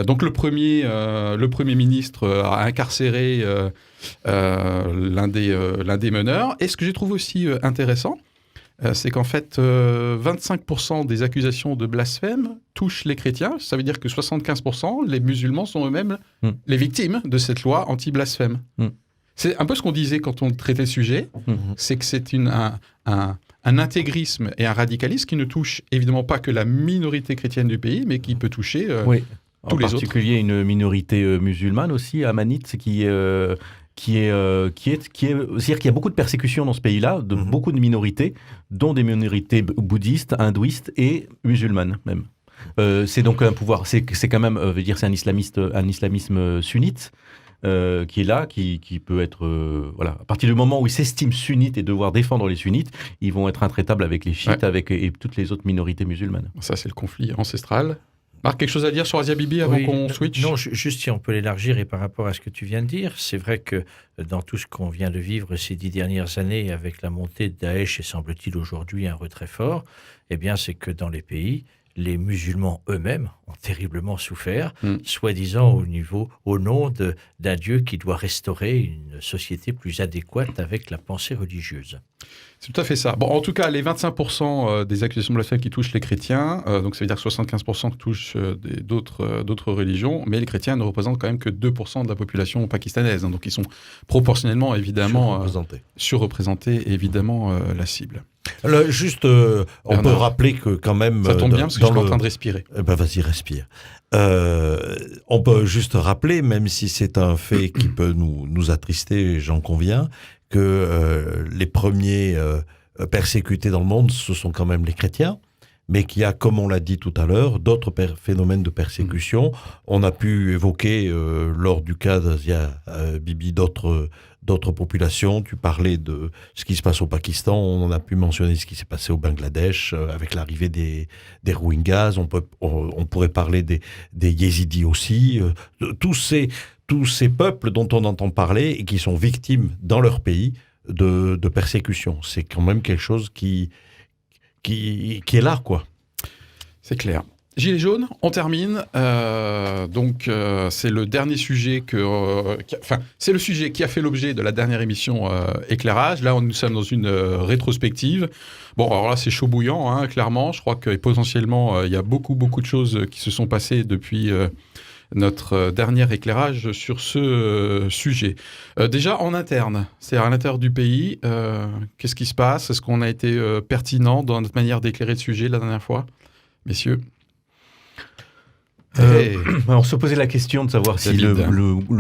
Donc le premier ministre a incarcéré l'un des meneurs. Et ce que j'ai trouvé aussi intéressant, c'est qu'en fait, 25% des accusations de blasphème touchent les chrétiens. Ça veut dire que 75%, les musulmans sont eux-mêmes les victimes de cette loi anti-blasphème. C'est un peu ce qu'on disait quand on traitait le sujet, c'est que c'est un intégrisme et un radicalisme qui ne touche évidemment pas que la minorité chrétienne du pays, mais qui peut toucher tous les autres. En particulier une minorité musulmane aussi, amanite, c'est-à-dire qu'il y a beaucoup de persécutions dans ce pays-là, de beaucoup de minorités, dont des minorités bouddhistes, hindouistes et musulmanes même. C'est donc un pouvoir, c'est quand même, c'est un islamisme sunnite. Qui est là, qui peut être... voilà. À partir du moment où ils s'estiment sunnites et devoir défendre les sunnites, ils vont être intraitables avec les chiites et toutes les autres minorités musulmanes. Ça, c'est le conflit ancestral. Marc, quelque chose à dire sur Asia Bibi avant qu'on switch ? Non, juste si on peut l'élargir et par rapport à ce que tu viens de dire, c'est vrai que dans tout ce qu'on vient de vivre ces 10 dernières années avec la montée de Daesh et semble-t-il aujourd'hui un retrait fort, eh bien c'est que dans les pays, les musulmans eux-mêmes ont terriblement souffert, soi-disant au nom d'un Dieu qui doit restaurer une société plus adéquate avec la pensée religieuse. C'est tout à fait ça. Bon, en tout cas, les 25% des accusations blasphèmes qui touchent les chrétiens, donc ça veut dire que 75% qui touchent d'autres religions, mais les chrétiens ne représentent quand même que 2% de la population pakistanaise. Hein, donc ils sont proportionnellement, évidemment, surreprésentés, évidemment, la cible. Alors, juste, on peut rappeler que quand même... Ça tombe bien parce que je suis en train de respirer. Vas-y, respire. On peut juste rappeler, même si c'est un fait qui peut nous attrister, j'en conviens, que les premiers persécutés dans le monde, ce sont quand même les chrétiens, mais qu'il y a, comme on l'a dit tout à l'heure, d'autres phénomènes de persécution. On a pu évoquer, lors du cas d'Asia Bibi, d'autres populations. Tu parlais de ce qui se passe au Pakistan, on a pu mentionner ce qui s'est passé au Bangladesh avec l'arrivée des Rohingyas, on pourrait parler des Yézidis aussi, tous ces peuples dont on entend parler et qui sont victimes dans leur pays de persécution. C'est quand même quelque chose qui est là, quoi. C'est clair. Gilets jaunes, on termine. C'est le dernier sujet c'est le sujet qui a fait l'objet de la dernière émission Éclairage. Là, nous sommes dans une rétrospective. Bon, alors là, c'est chaud bouillant, hein, clairement. Je crois que potentiellement, il y a beaucoup de choses qui se sont passées depuis notre dernier éclairage sur ce sujet. Déjà, en interne, c'est-à-dire à l'intérieur du pays, qu'est-ce qui se passe ? Est-ce qu'on a été pertinent dans notre manière d'éclairer le sujet la dernière fois ? Messieurs ? On se posait la question de savoir si le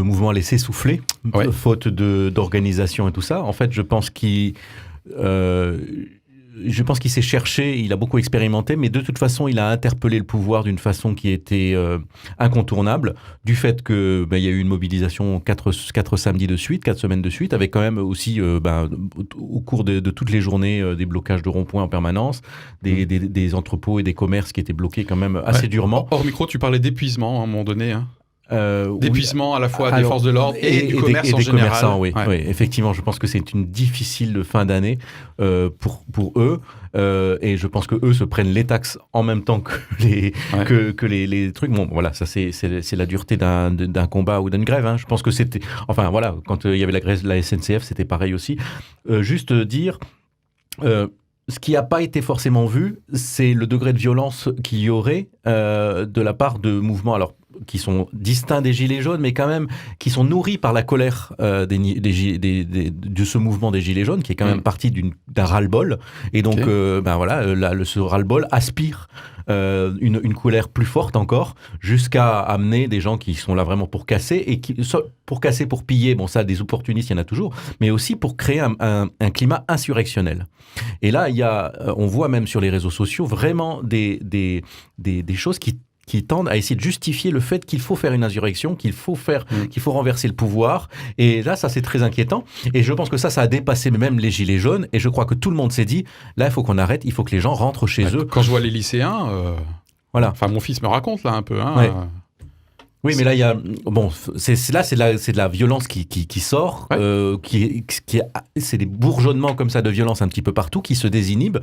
mouvement allait s'essouffler, faute d'organisation et tout ça. En fait, je pense qu'il s'est cherché, il a beaucoup expérimenté, mais de toute façon, il a interpellé le pouvoir d'une façon qui était incontournable, du fait qu'il y a eu une mobilisation 4 samedis de suite, 4 semaines de suite, avec quand même aussi, au cours de toutes les journées, des blocages de ronds-points en permanence, des entrepôts et des commerces qui étaient bloqués quand même assez durement. Hors micro, tu parlais d'épuisement à un moment donné, hein. D'épuisement à la fois des forces de l'ordre et du commerce en général. Commerçants, oui. Effectivement, je pense que c'est une difficile fin d'année pour eux. Et je pense que eux se prennent les taxes en même temps que les trucs. Bon, voilà, ça c'est la dureté d'un combat ou d'une grève. Hein. Je pense que c'était, enfin voilà, quand il y avait la grève de la SNCF, c'était pareil aussi. Juste dire. Ce qui n'a pas été forcément vu, c'est le degré de violence qu'il y aurait de la part de mouvements, alors qui sont distincts des Gilets jaunes, mais quand même qui sont nourris par la colère de ce mouvement des Gilets jaunes, qui est quand même parti d'un ras-le-bol. Et donc, ce ras-le-bol aspire une colère plus forte encore, jusqu'à amener des gens qui sont là vraiment pour casser, pour piller, bon ça, des opportunistes, il y en a toujours, mais aussi pour créer un climat insurrectionnel. Et là, on voit même sur les réseaux sociaux vraiment des choses qui tendent à essayer de justifier le fait qu'il faut faire une insurrection, qu'il faut renverser le pouvoir. Et là, ça, c'est très inquiétant. Et je pense que ça a dépassé même les Gilets jaunes. Et je crois que tout le monde s'est dit, là, il faut qu'on arrête, il faut que les gens rentrent chez eux. Quand je vois les lycéens, voilà. Enfin, mon fils me raconte là un peu. Hein, ouais. Oui, mais là, il y a... Bon, c'est de la violence qui sort, c'est des bourgeonnements comme ça de violence un petit peu partout qui se désinhibent.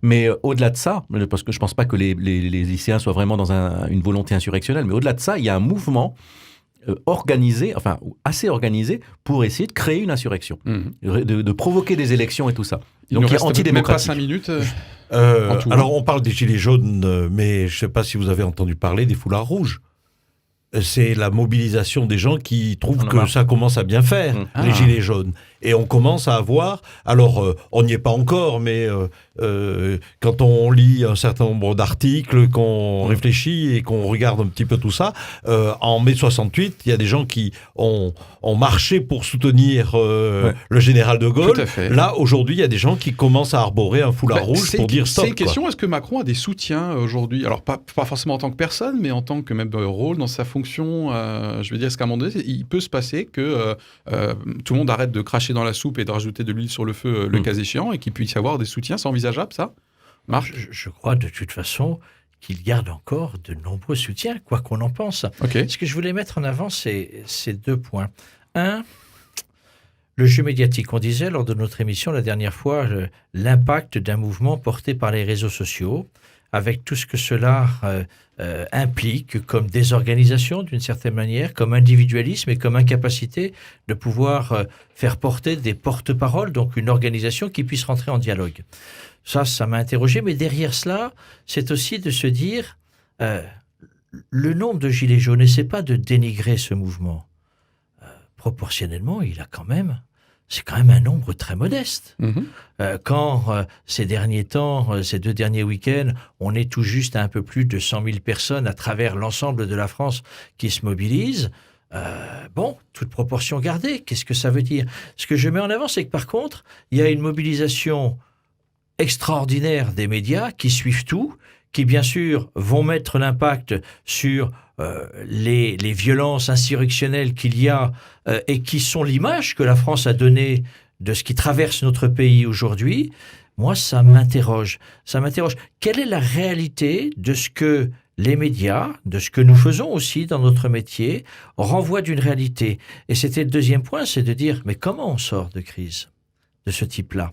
Mais au-delà de ça, parce que je ne pense pas que les lycéens soient vraiment dans une volonté insurrectionnelle, mais au-delà de ça, il y a un mouvement organisé, enfin assez organisé, pour essayer de créer une insurrection, de provoquer des élections et tout ça. Donc il y a antidémocratique. Même pas 5 minutes alors, on parle des Gilets jaunes, mais je ne sais pas si vous avez entendu parler des foulards rouges. C'est la mobilisation des gens qui trouvent que ça commence à bien faire, les Gilets jaunes. Et on commence à avoir, alors on n'y est pas encore, mais quand on lit un certain nombre d'articles, qu'on réfléchit et qu'on regarde un petit peu tout ça, en mai 68, il y a des gens qui ont marché pour soutenir le général de Gaulle. Tout à fait. Là, aujourd'hui, il y a des gens qui commencent à arborer un foulard rouge pour dire stop. C'est une question, est-ce que Macron a des soutiens aujourd'hui? Alors, pas forcément en tant que personne, mais en tant que même rôle dans sa fonction. Je veux dire, est-ce qu'à un moment donné, il peut se passer que tout le monde arrête de cracher dans la soupe et de rajouter de l'huile sur le feu le cas échéant et qu'il puisse y avoir des soutiens? C'est envisageable, ça, Marc? Je crois de toute façon qu'il garde encore de nombreux soutiens, quoi qu'on en pense. Okay. Ce que je voulais mettre en avant, c'est 2 points. 1, le jeu médiatique. On disait lors de notre émission la dernière fois l'impact d'un mouvement porté par les réseaux sociaux, avec tout ce que cela implique comme désorganisation d'une certaine manière, comme individualisme et comme incapacité de pouvoir faire porter des porte-paroles, donc une organisation qui puisse rentrer en dialogue. Ça m'a interrogé, mais derrière cela, c'est aussi de se dire le nombre de gilets jaunes, et c'est pas de dénigrer ce mouvement. Proportionnellement, c'est quand même un nombre très modeste. Quand ces derniers temps, ces 2 derniers week-ends, on est tout juste à un peu plus de 100 000 personnes à travers l'ensemble de la France qui se mobilisent, toute proportion gardée, qu'est-ce que ça veut dire? Ce que je mets en avant, c'est que par contre, il y a une mobilisation extraordinaire des médias qui suivent tout, qui bien sûr vont mettre l'impact sur les violences insurrectionnelles qu'il y a et qui sont l'image que la France a donnée de ce qui traverse notre pays aujourd'hui. Moi, ça m'interroge. Quelle est la réalité de ce que les médias, de ce que nous faisons aussi dans notre métier, renvoient d'une réalité? Et c'était le 2e point, c'est de dire, mais comment on sort de crise de ce type-là?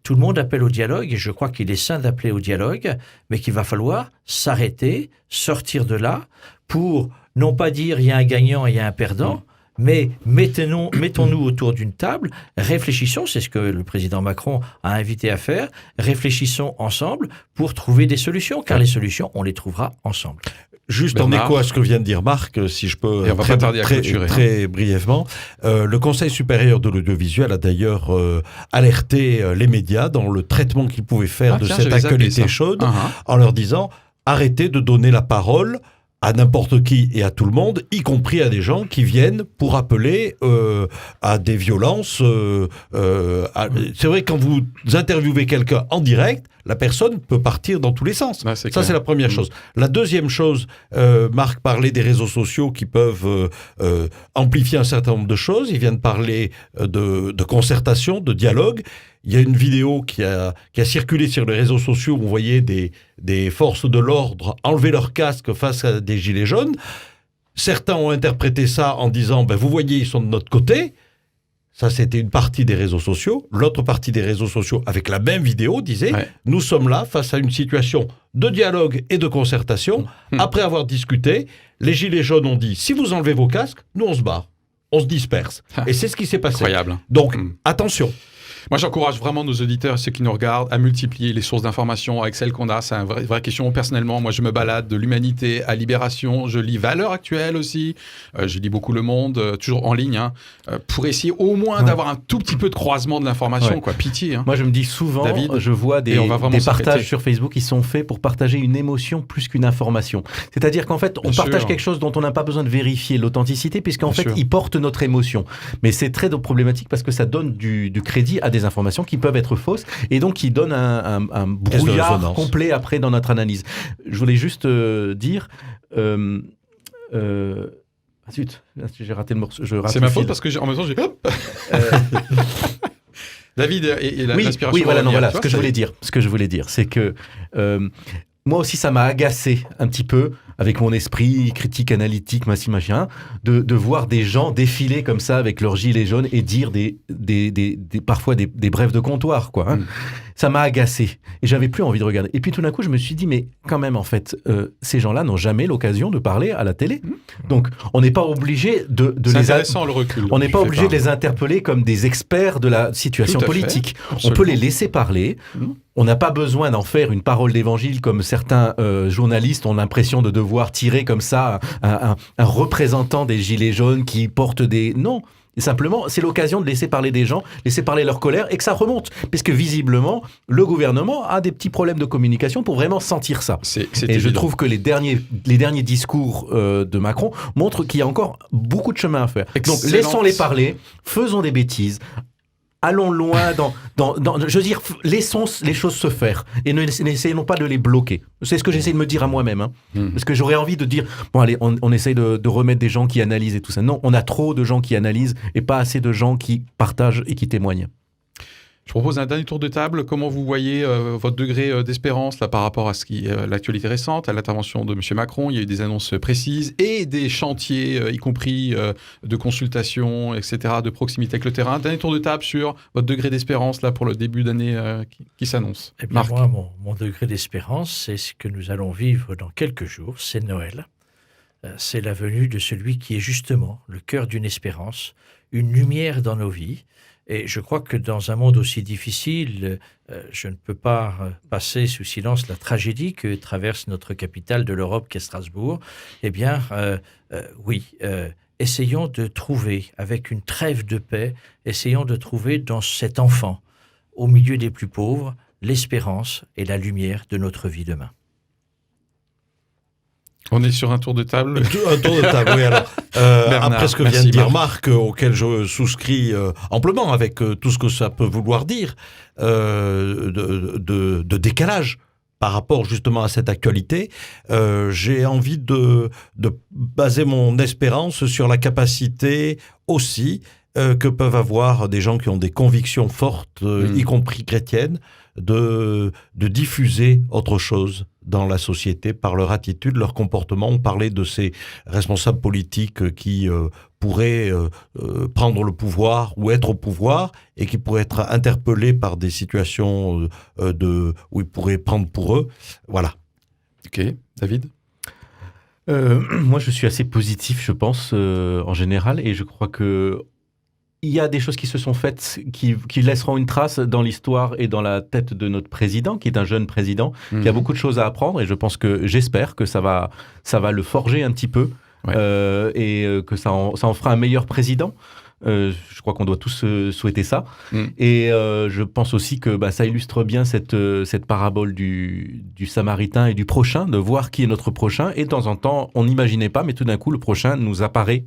Tout le monde appelle au dialogue, et je crois qu'il est sain d'appeler au dialogue, mais qu'il va falloir s'arrêter, sortir de là, pour non pas dire il y a un gagnant et il y a un perdant, mais mettons-nous autour d'une table, réfléchissons, c'est ce que le président Macron a invité à faire, réfléchissons ensemble pour trouver des solutions, car les solutions, on les trouvera ensemble. Juste en écho à ce que vient de dire Marc, si je peux très brièvement, le Conseil supérieur de l'audiovisuel a d'ailleurs alerté les médias dans le traitement qu'ils pouvaient faire de cette actualité chaude, en leur disant arrêtez de donner la parole à n'importe qui et à tout le monde, y compris à des gens qui viennent pour appeler à des violences. C'est vrai, quand vous interviewez quelqu'un en direct, la personne peut partir dans tous les sens. C'est la première chose. La deuxième chose, Marc parlait des réseaux sociaux qui peuvent amplifier un certain nombre de choses. Il vient de parler de concertation, de dialogue. Il y a une vidéo qui a circulé sur les réseaux sociaux où on voyait des forces de l'ordre enlever leur casque face à des gilets jaunes. Certains ont interprété ça en disant « vous voyez, ils sont de notre côté ». Ça, c'était une partie des réseaux sociaux. L'autre partie des réseaux sociaux, avec la même vidéo, disait « Nous sommes là face à une situation de dialogue et de concertation. Après avoir discuté, les gilets jaunes ont dit « Si vous enlevez vos casques, nous, on se barre. On se disperse. » Et c'est ce qui s'est passé. Incroyable. Donc, attention. Moi, j'encourage vraiment nos auditeurs, ceux qui nous regardent, à multiplier les sources d'informations avec celles qu'on a. C'est une vraie question. Personnellement, moi, je me balade de l'Humanité à Libération. Je lis Valeurs Actuelles aussi. Je lis beaucoup Le Monde, toujours en ligne, pour essayer au moins d'avoir un tout petit peu de croisement de l'information. Quoi. Pitié. Moi, je me dis souvent, David, je vois des partages sur Facebook qui sont faits pour partager une émotion plus qu'une information. C'est-à-dire qu'en fait, on partage quelque chose dont on n'a pas besoin de vérifier l'authenticité, puisqu'en fait, il porte notre émotion. Mais c'est très problématique parce que ça donne du crédit à des informations qui peuvent être fausses et donc qui donnent un brouillard complet après dans notre analyse. Je voulais juste dire... zut, j'ai raté le morceau. C'est ma faute parce que en même temps j'ai... David et l'inspiration... Oui, voilà, ce que je voulais dire, c'est que moi aussi ça m'a agacé un petit peu avec mon esprit critique, analytique, machin, de voir des gens défiler comme ça avec leurs gilets jaunes et dire parfois des brèves de comptoir, quoi. Ça m'a agacé et j'avais plus envie de regarder. Et puis tout d'un coup, je me suis dit, mais quand même, en fait, ces gens-là n'ont jamais l'occasion de parler à la télé. Donc, on n'est pas obligé de c'est intéressant le recul. On n'est pas obligé de les interpeller comme des experts de la situation politique. On peut les laisser parler. On n'a pas besoin d'en faire une parole d'évangile comme certains journalistes ont l'impression de devoir tirer comme ça un représentant des gilets jaunes qui porte des... Non, Et simplement, c'est l'occasion de laisser parler des gens, laisser parler leur colère et que ça remonte. Puisque visiblement, le gouvernement a des petits problèmes de communication pour vraiment sentir ça. C'est et évident. je trouve que les derniers discours de Macron montrent qu'il y a encore beaucoup de chemin à faire. Donc laissons-les parler, faisons des bêtises. Allons loin je veux dire, laissons les choses se faire et n'essayons pas de les bloquer. C'est ce que j'essaie de me dire à moi-même. Hein. Parce que j'aurais envie de dire, bon allez, on essaye de remettre des gens qui analysent et tout ça. Non, on a trop de gens qui analysent et pas assez de gens qui partagent et qui témoignent. Je propose un dernier tour de table. Comment vous voyez votre degré d'espérance là, par rapport à ce qui l'actualité récente, à l'intervention de M. Macron? Il y a eu des annonces précises et des chantiers, y compris de consultation, etc., de proximité avec le terrain. Dernier tour de table sur votre degré d'espérance là, pour le début d'année qui s'annonce. Eh bien, moi, mon degré d'espérance, c'est ce que nous allons vivre dans quelques jours, c'est Noël. C'est la venue de celui qui est justement le cœur d'une espérance, une lumière dans nos vies. Et je crois que dans un monde aussi difficile, je ne peux pas passer sous silence la tragédie que traverse notre capitale de l'Europe qu'est Strasbourg. Eh bien, essayons de trouver, avec une trêve de paix, essayons de trouver dans cet enfant, au milieu des plus pauvres, l'espérance et la lumière de notre vie demain. On est sur un tour de table. Un tour de table, oui. Alors, après ce que vient de dire Marc, auquel je souscris amplement avec tout ce que ça peut vouloir dire, de décalage par rapport justement à cette actualité, j'ai envie de baser mon espérance sur la capacité aussi que peuvent avoir des gens qui ont des convictions fortes, y compris chrétiennes, de diffuser autre chose dans la société par leur attitude, leur comportement. On parlait de ces responsables politiques qui pourraient prendre le pouvoir ou être au pouvoir et qui pourraient être interpellés par des situations où ils pourraient prendre pour eux. Voilà. Ok. David ? Moi, je suis assez positif, je pense, en général, et je crois que il y a des choses qui se sont faites qui laisseront une trace dans l'histoire et dans la tête de notre président, qui est un jeune président, qui a beaucoup de choses à apprendre, et j'espère que ça va le forger un petit peu, et que ça en fera un meilleur président. Je crois qu'on doit tous souhaiter ça. Et je pense aussi que ça illustre bien cette parabole du Samaritain et du prochain, de voir qui est notre prochain. Et de temps en temps, on n'imaginait pas, mais tout d'un coup, le prochain nous apparaît.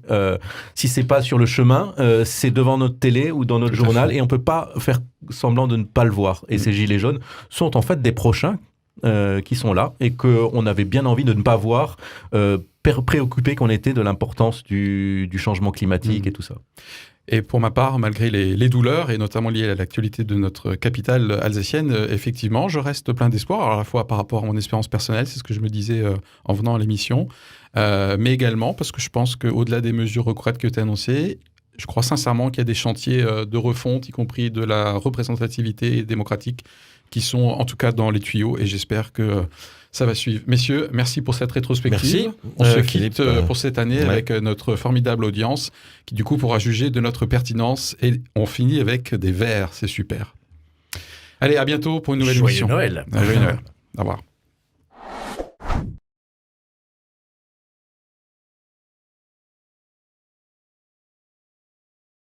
Si c'est pas sur le chemin, c'est devant notre télé ou dans notre journal, et on peut pas faire semblant de ne pas le voir. Et ces gilets jaunes sont en fait des prochains qui sont là, et qu'on avait bien envie de ne pas voir, préoccupés qu'on était de l'importance du changement climatique et tout ça. Et pour ma part, malgré les douleurs, et notamment liées à l'actualité de notre capitale alsacienne, effectivement, je reste plein d'espoir, alors à la fois par rapport à mon expérience personnelle, c'est ce que je me disais en venant à l'émission, mais également parce que je pense qu'au-delà des mesures concrètes qui ont été annoncées, je crois sincèrement qu'il y a des chantiers de refonte, y compris de la représentativité démocratique, qui sont en tout cas dans les tuyaux, et j'espère que ça va suivre. Messieurs, merci pour cette rétrospective. Merci. On se quitte pour cette année avec notre formidable audience qui du coup pourra juger de notre pertinence, et on finit avec des verres, c'est super. Allez, à bientôt pour une nouvelle émission. Joyeux Noël. Joyeux Noël. Au revoir.